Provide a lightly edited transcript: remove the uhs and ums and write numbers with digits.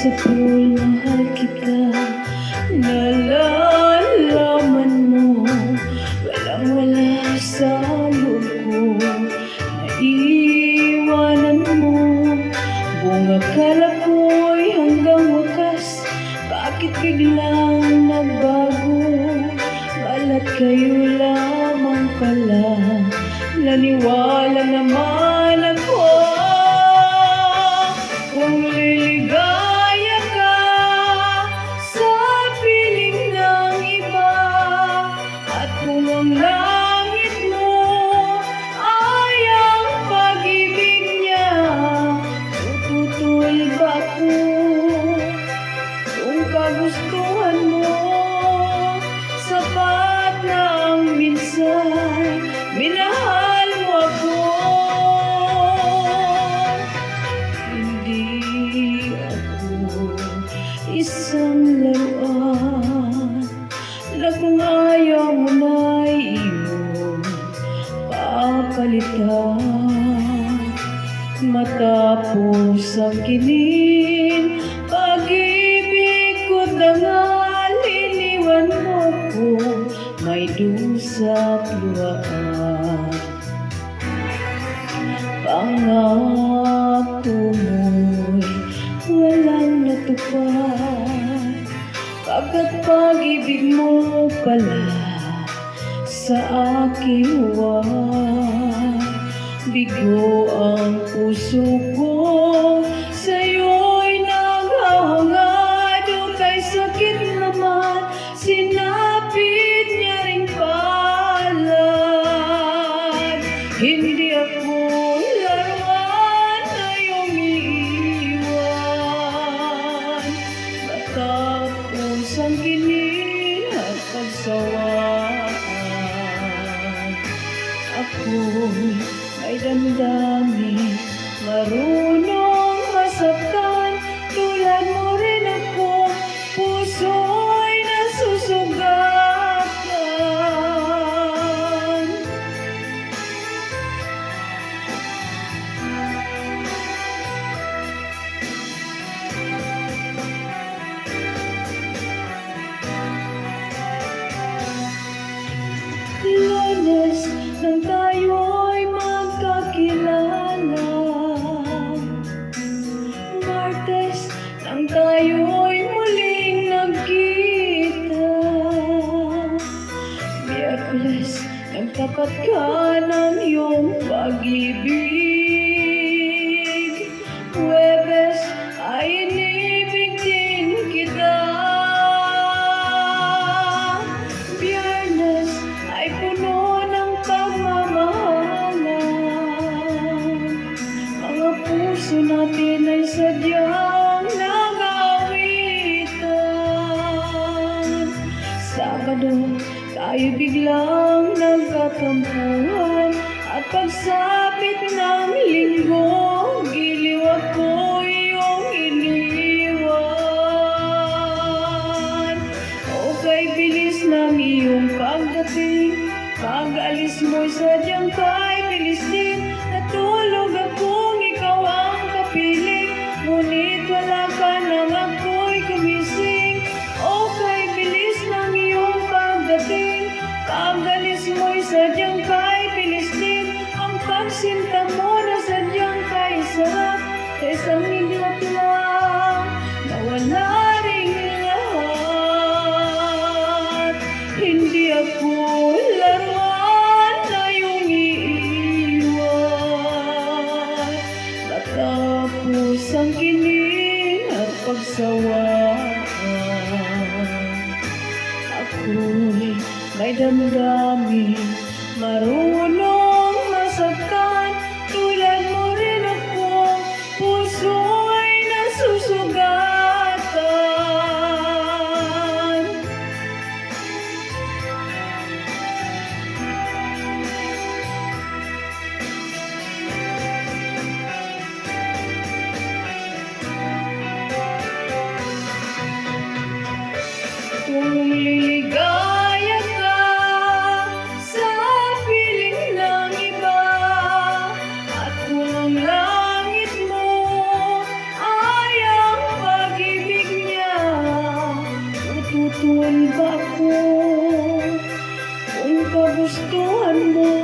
sa pool, mahal kita. Nalalaman mo, walang-wala sa loob ko. Naiwanan mo, buong akala ko'y hanggang wakas. Bakit biglang nagbago? Balat kayo lamang pala. Naniwala naman ako kung liligaya ka sa piling ng iba, at kung ang langit mo ay ang pag-ibig niya, tututul ba ko kung kagustuhan mo? Sapat na ang minsan minahal mo ako. Hindi ako isang laruan na kung ayaw mo na'y iyong papalitan. Matapos ang kinin, pag-ibig ko dangal, iniwan mo ko may dusa't luhaan. Pangako mo'y walang natupad, pagkat pag-ibig mo pala sa aking huwag. Bigo ang puso ko, sa'yo'y naghahangad. O kay sakit naman, sinapit niya ring palad. Hindi ako laruan na iyong iiwan. Matapos ang kinin at pagsawaan, ako'y may damdamin, marunong masaktan. Tulad mo rin ako, puso'y nasusugatan. Lunes nang tayo'y magkakilala, Martes nang tayo'y muling nagkita, Miyerkules nang tapat ka ng iyong pag-ibig, Huwebes ay inibig din kita, Biyernes ay puno ng pagmamahalan. Mga puso natin ay sadyang nag-aawitan. Sabado tayo biglang nagkatampuhan, at pagsapit ng linggo, giliw ako iyong iniwan. O kay bilis ng iyong pagdating, pag-alis mo'y sadyang kay bilis din. Natulog akong ikaw ang kapiling, ngunit wala ka nang ako'y gumising. O kay bilis ng iyong pagdating, pag-alis mo'y sadyang kay bilis din. Ang pagsinta mo na sadyang kay sarap, sa isang iglap lang nawala ring lahat. Hindi ako laruan na iyong iiwan. Matapos ang kinin at pagsawaan, ako'y may damdamin, marunong masaktan. Tulad mo rin ako, puso'y nasusugatan. Kung liligaya ka sa piling ng iba, at kung ang langit mo ay ang pag-ibig Tutol ba ako kung kagustuhan mo